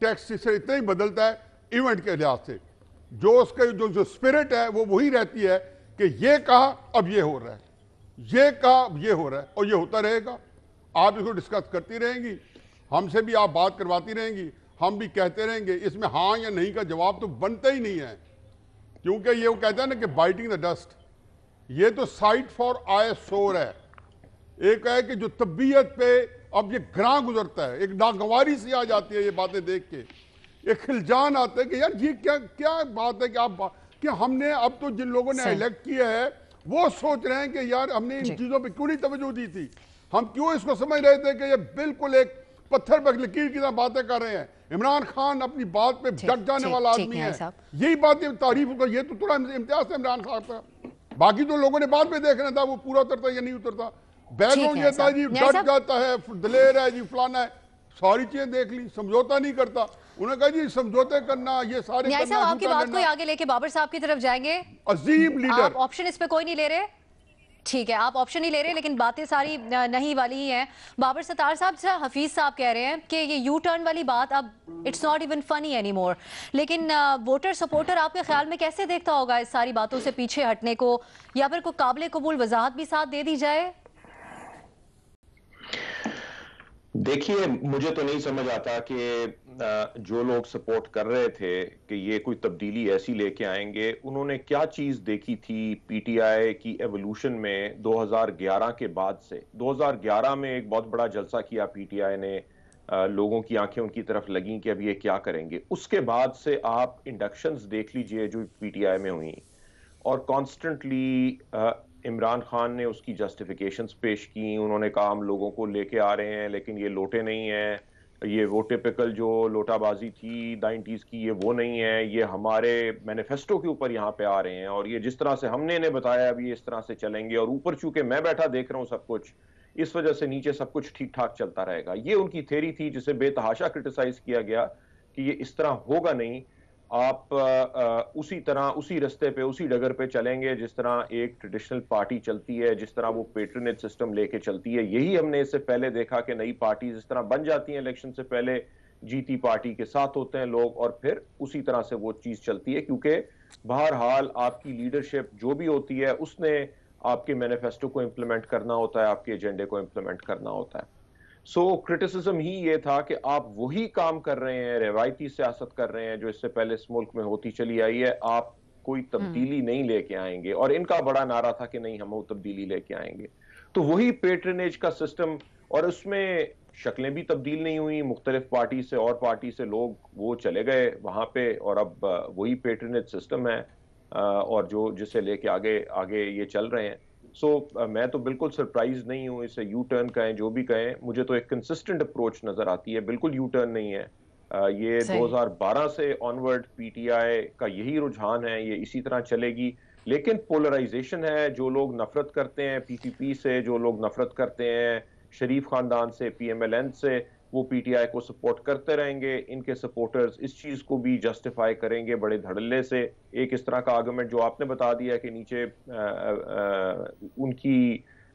Text سے اتنا ہی بدلتا ہے ایونٹ کے لحاظ سے. جو اس کا جو اسپرٹ ہے وہ وہی رہتی ہے کہ یہ کہا اب یہ ہو رہا ہے, یہ کہا اب یہ ہو رہا ہے, اور یہ ہوتا رہے گا. آپ اس کو ڈسکس کرتی رہیں گی, ہم سے بھی آپ بات کرواتی رہیں گی, ہم بھی کہتے رہیں گے. اس میں ہاں یا نہیں کا جواب تو بنتا ہی نہیں ہے, کیونکہ یہ وہ کہتا ہے نا کہ بائٹنگ دا ڈسٹ, یہ تو سائٹ فار آئے سور ہے. ایک ہے کہ جو طبیعت پہ اب یہ گراں گزرتا ہے, ایک ناگواری سی آ جاتی ہے یہ باتیں دیکھ کے, ایک خلجان آتا ہے کہ یار یہ کیا بات ہے کہ ہم نے اب تو جن لوگوں نے الیکٹ کیا ہے وہ سوچ رہے ہیں کہ یار ہم نے ان چیزوں پہ کیوں نہیں توجہ دی تھی, ہم کیوں اس کو سمجھ رہے تھے کہ یہ بالکل ایک پتھر پہ لکیر کی طرح باتیں کر رہے ہیں. عمران خان اپنی بات پہ ڈٹ جانے والا آدمی ہے, یہی باتیں تعریف کا یہ تو تھوڑا امتیاز ہے عمران خان کا. باقی تو لوگوں نے بعد میں دیکھنا تھا وہ پورا اترتا یا نہیں اترتا. بیک گراؤنڈ یہ تھا جی ڈٹ جاتا ہے, دلیر ہے جی, فلانا ہے, ساری چیزیں دیکھ لی, سمجھوتا نہیں کرتا. انہوں نے کہا جی سمجھوتے کرنا یہ سارے نیائی صاحب آپ کی بات کو آگے لے کے بابر صاحب کی طرف جائیں گے. عظیم لیڈر. آپ آپشن اس پہ کوئی نہیں لے رہے, ٹھیک ہے آپ آپشن نہیں لے رہے, لیکن باتیں ساری نہیں والی ہی ہیں. بابر ستار صاحب, حفیظ صاحب کہہ رہے ہیں کہ یہ یو ٹرن والی بات اب اٹس ناٹ ایون فنی اینی مور, لیکن ووٹر سپورٹر آپ کے خیال میں کیسے دیکھتا ہوگا اس ساری باتوں سے پیچھے ہٹنے کو, یا پھر کوئی قابل قبول وضاحت بھی ساتھ دے دی جائے؟ دیکھیے مجھے تو نہیں سمجھ آتا کہ جو لوگ سپورٹ کر رہے تھے کہ یہ کوئی تبدیلی ایسی لے کے آئیں گے, انہوں نے کیا چیز دیکھی تھی پی ٹی آئی کی ایوولوشن میں 2011 کے بعد سے. 2011 میں ایک بہت بڑا جلسہ کیا پی ٹی آئی نے, لوگوں کی آنکھیں ان کی طرف لگیں کہ اب یہ کیا کریں گے. اس کے بعد سے آپ انڈکشنز دیکھ لیجئے جو پی ٹی آئی میں ہوئیں, اور کانسٹنٹلی عمران خان نے اس کی جسٹیفیکیشنز پیش کی. انہوں نے کہا ہم لوگوں کو لے کے آ رہے ہیں لیکن یہ لوٹے نہیں ہیں, یہ وہ ٹپیکل جو لوٹا بازی تھی 90s کی یہ وہ نہیں ہے, یہ ہمارے مینیفیسٹو کے اوپر یہاں پہ آ رہے ہیں, اور یہ جس طرح سے ہم نے انہیں بتایا اب یہ اس طرح سے چلیں گے, اور اوپر چونکہ میں بیٹھا دیکھ رہا ہوں سب کچھ, اس وجہ سے نیچے سب کچھ ٹھیک ٹھاک چلتا رہے گا. یہ ان کی تھیری تھی جسے بے تحاشا کرٹیسائز کیا گیا کہ یہ اس طرح ہوگا نہیں, آپ اسی طرح اسی رستے پہ اسی ڈگر پہ چلیں گے جس طرح ایک ٹریڈیشنل پارٹی چلتی ہے, جس طرح وہ پیٹرنیج سسٹم لے کے چلتی ہے. یہی ہم نے اس سے پہلے دیکھا کہ نئی پارٹیز اس طرح بن جاتی ہیں الیکشن سے پہلے, جیتی پارٹی کے ساتھ ہوتے ہیں لوگ, اور پھر اسی طرح سے وہ چیز چلتی ہے, کیونکہ بہرحال آپ کی لیڈرشپ جو بھی ہوتی ہے اس نے آپ کے مینیفیسٹو کو امپلیمنٹ کرنا ہوتا ہے, آپ کے ایجنڈے کو امپلیمنٹ کرنا ہوتا ہے. سو کرٹیسزم ہی یہ تھا کہ آپ وہی کام کر رہے ہیں, روایتی سیاست کر رہے ہیں جو اس سے پہلے اس ملک میں ہوتی چلی آئی ہے, آپ کوئی تبدیلی نہیں لے کے آئیں گے. اور ان کا بڑا نعرہ تھا کہ نہیں ہم وہ تبدیلی لے کے آئیں گے. تو وہی پیٹرنیج کا سسٹم, اور اس میں شکلیں بھی تبدیل نہیں ہوئی, مختلف پارٹی سے اور پارٹی سے لوگ وہ چلے گئے وہاں پہ, اور اب وہی پیٹرنیج سسٹم ہے, اور جو جسے لے کے آگے یہ چل رہے ہیں. سو میں تو بالکل سرپرائز نہیں ہوں, اسے یو ٹرن کہیں جو بھی کہیں, مجھے تو ایک کنسسٹنٹ اپروچ نظر آتی ہے, بالکل یو ٹرن نہیں ہے. یہ 2012 سے آنورڈ پی ٹی آئی کا یہی رجحان ہے, یہ اسی طرح چلے گی. لیکن پولرائزیشن ہے, جو لوگ نفرت کرتے ہیں پی پی پی سے, جو لوگ نفرت کرتے ہیں شریف خاندان سے, پی ایم ایل این سے, وہ پی ٹی آئی کو سپورٹ کرتے رہیں گے. ان کے سپورٹرز اس چیز کو بھی جسٹیفائی کریں گے بڑے دھڑلے سے. ایک اس طرح کا آرگومنٹ جو آپ نے بتا دیا کہ نیچے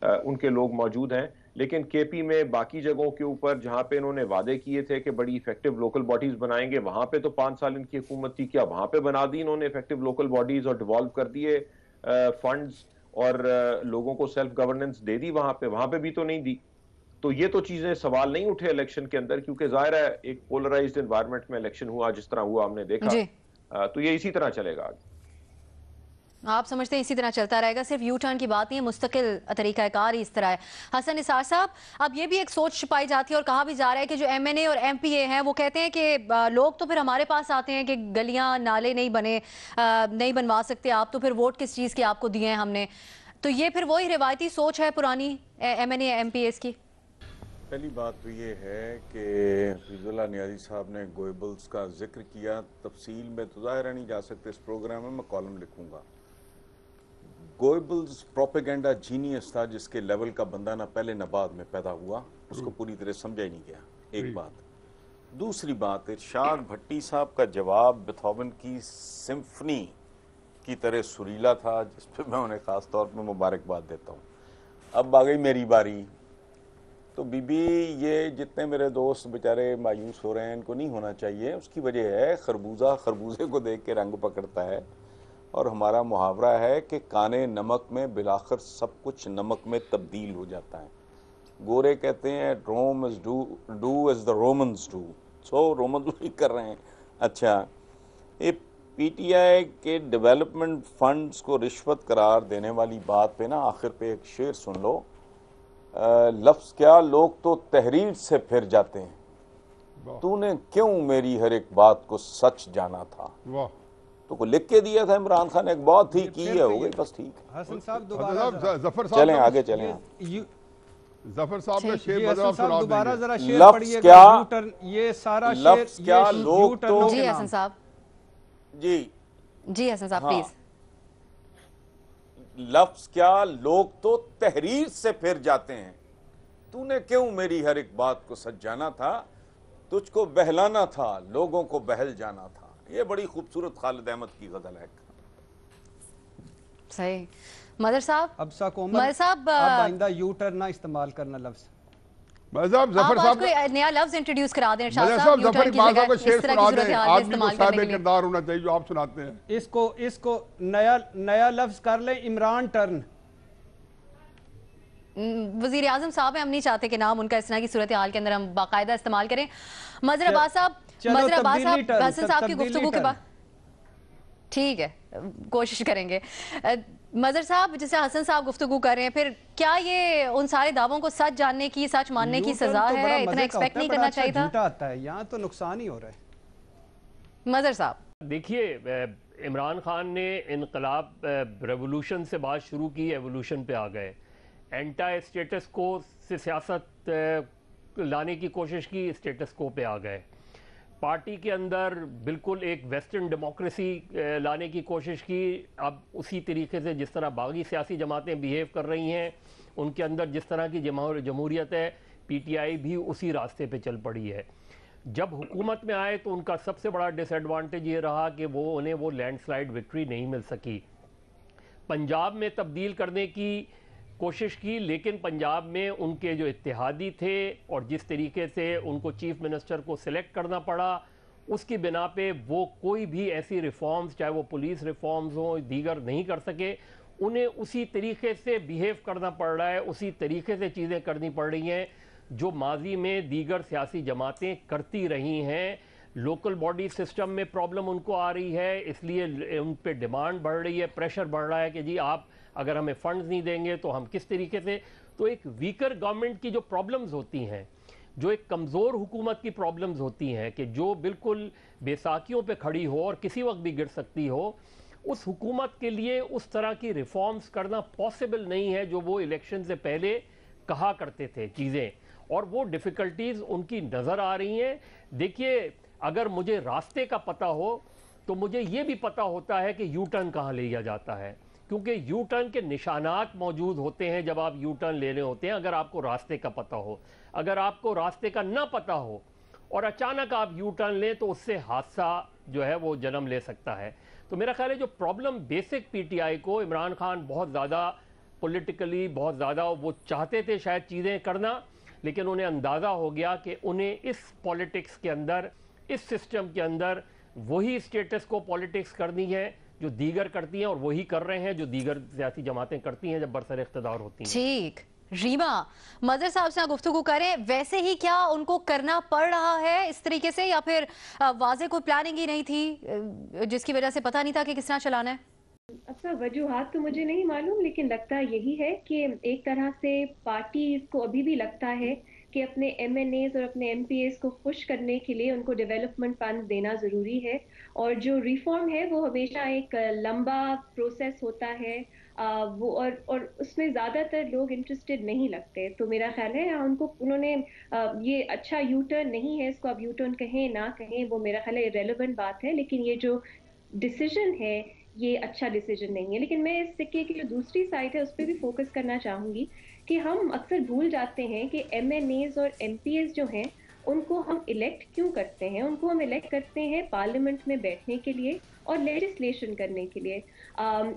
ان کے لوگ موجود ہیں, لیکن کے پی میں باقی جگہوں کے اوپر جہاں پہ انہوں نے وعدے کیے تھے کہ بڑی ایفیکٹو لوکل باڈیز بنائیں گے, وہاں پہ تو 5 سال ان کی حکومت تھی, کیا وہاں پہ بنا دی انہوں نے ایفیکٹو لوکل باڈیز اور ڈیوالو کر دیے فنڈز, اور لوگوں کو سیلف گورننس دے دی وہاں پہ بھی تو نہیں دی. تو یہ تو چیزیں سوال نہیں اٹھے الیکشن کے اندر, کیونکہ ظاہر ہے ایک پولرائزڈ انوائرمنٹ میں الیکشن ہوا جس طرح ہوا ہم نے دیکھا. تو یہ اسی طرح چلے گا. آپ سمجھتے ہیں اسی طرح چلتا رہے گا, صرف یو ٹرن کی بات نہیں ہے, مستقل طریقہ کار ہی اس طرح ہے. حسن نثار صاحب, اب یہ بھی ایک سوچ چھپائی جاتی ہے اور کہا بھی جا رہا ہے کہ جو ایم این اے اور ایم پی اے ہیں وہ کہتے ہیں کہ لوگ تو پھر ہمارے پاس آتے ہیں کہ گلیاں نالے نہیں بنوا سکتے آپ, تو پھر ووٹ کس چیز کے آپ کو دیے ہیں ہم نے. تو یہ پھر وہی روایتی سوچ ہے پرانی MNA MPAs کی. پہلی بات تو یہ ہے کہ حفیظ اللہ نیازی صاحب نے گوئبلز کا ذکر کیا, تفصیل میں تو ظاہر نہیں جا سکتے اس پروگرام میں کالم لکھوں گا. گوئبلز پروپیگنڈا جینیس تھا جس کے لیول کا بندہ نہ پہلے نہ بعد میں پیدا ہوا, اس کو پوری طرح سمجھا ہی نہیں گیا. ایک بات. دوسری بات, ارشاد بھٹی صاحب کا جواب بیتھوون کی سمفنی کی طرح سریلا تھا, جس پہ میں انہیں خاص طور پہ مبارکباد دیتا ہوں. اب آ گئی میری باری. تو بی بی یہ جتنے میرے دوست بیچارے مایوس ہو رہے ہیں ان کو نہیں ہونا چاہیے. اس کی وجہ ہے خربوزہ خربوزے کو دیکھ کے رنگ پکڑتا ہے, اور ہمارا محاورہ ہے کہ کانے نمک میں بالآخر سب کچھ نمک میں تبدیل ہو جاتا ہے. گورے کہتے ہیں Rome as do as the Romans do, سو رومنز وہی کر رہے ہیں. اچھا, یہ پی ٹی آئی کے ڈیولپمنٹ فنڈز کو رشوت قرار دینے والی بات پہ نا آخر پہ ایک شعر سن لو. لفظ کیا لوگ تو تحریر سے پھر جاتے ہیں, تو نے کیوں میری ہر ایک بات کو سچ جانا تھا. واہ, تو کو لکھ کے دیا تھا عمران خان, ایک بات ہی کی ہے, ہو گئی بس, ٹھیک ہے. حسن صاحب دوبارہ ظفر صاحب چلیں آگے چلیں. ظفر صاحب کا شعر یہ بدل حسن صاحب سنا دوبارہ لفظ ذرا شعر کیا- پڑھیے گا. یو ٹرن, یہ سارا شعر لفظ کیا یہ لوگ یو ٹرنوں تو- کے جی نام. حسن صاحب, جی جی حسن صاحب ہاں. پلیز. لفظ کیا لوگ تو تحریر سے پھر جاتے ہیں, تو نے کیوں میری ہر ایک بات کو سچ جانا تھا, تجھ کو بہلانا تھا لوگوں کو بہل جانا تھا. یہ بڑی خوبصورت خالد احمد کی غزل ہے. صحیح. مدر صاحب, ابسا کومل, مدر صاحب, اب آئندہ یو ٹرن نہ استعمال کرنا لفظ. مذہب آپ ظفر آج صاحب کوئی نیا لفظ انٹروڈیوس کرا دیں شاہ مذہب صاحب, صاحب یو ظفر ٹرن کی اقبال جگہ صاحب کو اس شعر طرح سنا کی دیں. صورتحال میں آدمی کو استعمال صاحب کرنے کے لیے. کردار ہونا چاہیے جو آپ سناتے ہیں. اس کو نیا لفظ کر لیں عمران ٹرن. وزیر اعظم صاحب ہیں, ہم نہیں چاہتے کہ نام ان کا اس طرح کی صورتحال کے اندر ہم باقاعدہ استعمال کریں. مظہر عباس صاحب, چلو مظہر عباس تبدیلی صاحب, ٹرن, حسن صاحب کی تبدیلی گفتگو کے ٹرن. بعد ٹھیک ہے, کوشش کریں گے. مظہر صاحب, جیسے حسن صاحب گفتگو کر رہے ہیں, پھر کیا یہ ان سارے دعووں کو سچ جاننے کی, سچ ماننے کی یو ٹرن سزا تو بڑا ہے, اتنا مزے کا ایکسپیکٹ ہوتا ہے, نہیں بڑا کرنا اچھا چاہیے تھا؟ جھوٹا آتا ہے, یہاں تو نقصان ہی ہو رہا ہے. مظہر صاحب, دیکھیے, عمران خان نے انقلاب ریولوشن سے بات شروع کی, ایولوشن پہ آ گئے. اینٹا اسٹیٹس کو سے سیاست لانے کی کوشش کی, اسٹیٹس کو پہ آ گئے. پارٹی کے اندر بالکل ایک ویسٹرن ڈیموکریسی لانے کی کوشش کی. اب اسی طریقے سے جس طرح باقی سیاسی جماعتیں بیہیو کر رہی ہیں, ان کے اندر جس طرح کی جمہوریت ہے, پی ٹی آئی بھی اسی راستے پہ چل پڑی ہے. جب حکومت میں آئے تو ان کا سب سے بڑا ڈس ایڈوانٹیج یہ رہا کہ انہیں وہ لینڈ سلائیڈ وکٹری نہیں مل سکی. پنجاب میں تبدیل کرنے کی کوشش کی, لیکن پنجاب میں ان کے جو اتحادی تھے اور جس طریقے سے ان کو چیف منسٹر کو سلیکٹ کرنا پڑا, اس کی بنا پہ وہ کوئی بھی ایسی ریفارمز, چاہے وہ پولیس ریفارمز ہوں, دیگر نہیں کر سکے. انہیں اسی طریقے سے بیہیو کرنا پڑ رہا ہے, اسی طریقے سے چیزیں کرنی پڑ رہی ہیں جو ماضی میں دیگر سیاسی جماعتیں کرتی رہی ہیں. لوکل باڈی سسٹم میں پرابلم ان کو آ رہی ہے, اس لیے ان پہ ڈیمانڈ بڑھ رہی ہے, پریشر بڑھ رہا ہے کہ جی آپ اگر ہمیں فنڈز نہیں دیں گے تو ہم کس طریقے سے. تو ایک ویکر گورنمنٹ کی جو پرابلمز ہوتی ہیں, جو ایک کمزور حکومت کی پرابلمز ہوتی ہیں کہ جو بالکل بے ساکیوں پہ کھڑی ہو اور کسی وقت بھی گر سکتی ہو, اس حکومت کے لیے اس طرح کی ریفارمز کرنا پاسبل نہیں ہے جو وہ الیکشن سے پہلے کہا کرتے تھے چیزیں, اور وہ ڈیفیکلٹیز ان کی نظر آ رہی ہیں. دیکھیے, اگر مجھے راستے کا پتہ ہو تو مجھے یہ بھی پتہ ہوتا ہے کہ یو ٹرن کہاں لیا جاتا ہے, کیونکہ یو ٹرن کے نشانات موجود ہوتے ہیں جب آپ یو ٹرن لینے ہوتے ہیں. اگر آپ کو راستے کا پتہ ہو, اگر آپ کو راستے کا نہ پتہ ہو اور اچانک آپ یو ٹرن لیں تو اس سے حادثہ جو ہے وہ جنم لے سکتا ہے. تو میرا خیال ہے جو problem basic P T I کو, عمران خان بہت زیادہ پولیٹیکلی بہت زیادہ وہ چاہتے تھے شاید چیزیں کرنا, لیکن انہیں اندازہ ہو گیا کہ انہیں اس پولیٹکس کے اندر, اس سسٹم کے اندر وہی اسٹیٹس کو پولیٹکس کرنی ہے جو دیگر کرتی ہیں, اور وہی کر رہے ہیں جو دیگر سیاسی جماعتیں کرتی ہیں جب برسر اقتدار ہوتی ہیں. ٹھیک. ریما, مظہر صاحب سے گفتگو کریں, ویسے ہی کیا ان کو کرنا پڑ رہا ہے اس طریقے سے, یا پھر واضح کوئی پلاننگ ہی نہیں تھی جس کی وجہ سے پتہ نہیں تھا کہ کس طرح چلانا ہے؟ اچھا, وجوہات تو مجھے نہیں معلوم, لیکن لگتا یہی ہے کہ ایک طرح سے پارٹی کو ابھی بھی لگتا ہے کہ اپنے ایم این ایز اور اپنے ایم پی ایز کو خوش کرنے کے لیے ان کو ڈیولپمنٹ فنڈ دینا ضروری ہے, اور جو ریفارم ہے وہ ہمیشہ ایک لمبا پروسیس ہوتا ہے, وہ اور اس میں زیادہ تر لوگ انٹرسٹڈ نہیں لگتے. تو میرا خیال ہے انہوں نے یہ اچھا یو ٹرن نہیں ہے, اس کو اب یو ٹرن کہیں نہ کہیں وہ میرا خیال ہے ریلیونٹ بات ہے, لیکن یہ جو ڈیسیجن ہے یہ اچھا ڈیسیجن نہیں ہے. لیکن میں اس سکے کی جو دوسری سائڈ ہے اس پہ بھی فوکس کرنا چاہوں گی کہ ہم اکثر بھول جاتے ہیں کہ ایم این ایز اور ایم پی ایز جو ہیں ان کو ہم الیکٹ کیوں کرتے ہیں؟ ان کو ہم الیکٹ کرتے ہیں پارلیمنٹ میں بیٹھنے کے لیے اور لیجسلیشن کرنے کے لیے.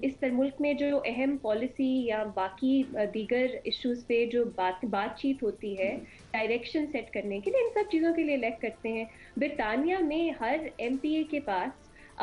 اس طرح ملک میں جو اہم پالیسی یا باقی دیگر ایشوز پہ جو بات چیت ہوتی ہے ڈائریکشن سیٹ کرنے کے لیے، ان سب چیزوں کے لیے الیکٹ کرتے ہیں. برطانیہ میں ہر ایم پی اے کے پاس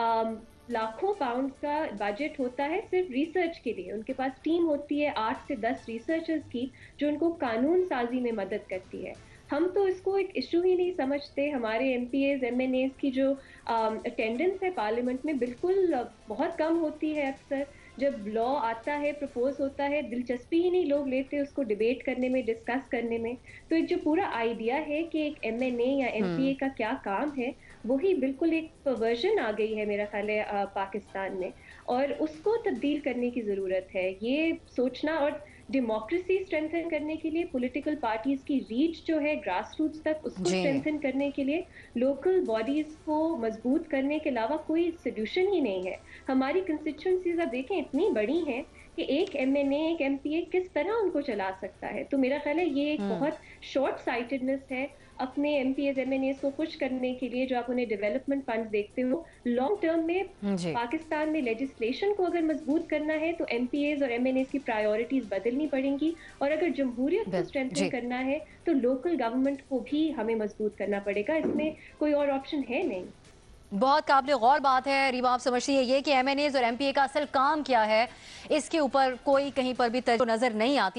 لاکھوں پاؤنڈ کا بجٹ ہوتا ہے صرف ریسرچ کے لیے. ان کے پاس ٹیم ہوتی ہے 8 سے 10 ریسرچرز کی جو ان کو قانون سازی میں مدد کرتی ہے. ہم تو اس کو ایک ایشو ہی نہیں سمجھتے. ہمارے MPAs MNAs کی جو اٹینڈنس ہے پارلیمنٹ میں بالکل بہت کم ہوتی ہے. اکثر جب لا آتا ہے پرپوز ہوتا ہے دلچسپی ہی نہیں لوگ لیتے اس کو ڈیبیٹ کرنے میں، ڈسکس کرنے میں. تو ایک جو پورا آئیڈیا ہے کہ ایک ایم این اے یا ایم پی اے کا کیا کام ہے، وہی بالکل ایک پرورژن آ گئی ہے میرا خیال ہے پاکستان میں، اور اس کو تبدیل کرنے کی ضرورت ہے. یہ سوچنا اور ڈیموکریسی اسٹرینتھن کرنے کے لیے پولیٹیکل پارٹیز کی ریچ جو ہے گراس روٹس تک، اس کو اسٹرینتھن کرنے کے لیے لوکل باڈیز کو مضبوط کرنے کے علاوہ کوئی سولوشن ہی نہیں ہے. ہماری کنسٹیچوئنسیز اب دیکھیں اتنی بڑی ہیں کہ ایک ایم این اے، ایک ایم پی اے کس طرح ان کو چلا سکتا ہے. تو میرا خیال ہے یہ ایک بہت شارٹ سائٹڈنس ہے اپنے MPAs MNAs کو خوش کرنے کے لیے. جو آپ انہیں ڈیولپمنٹ فنڈ دیکھتے ہو، لانگ ٹرم میں پاکستان میں لیجسلیشن کو اگر مضبوط کرنا ہے تو ایم پی ایز اور ایم این ایز کی پرائیورٹیز بدلنی پڑیں گی، اور اگر جمہوریت کو اسٹرینتھن کرنا ہے تو لوکل گورنمنٹ کو بھی ہمیں مضبوط کرنا پڑے گا. اس میں کوئی اور آپشن ہے نہیں. بہت قابل غور بات ہے. ریما، آپ سمجھتی ہے یہ کہ ایم این ایز اور ایم پی اے کا اصل کام کیا ہے، اس کے اوپر کوئی کہیں پر بھی نظر نہیں آتی.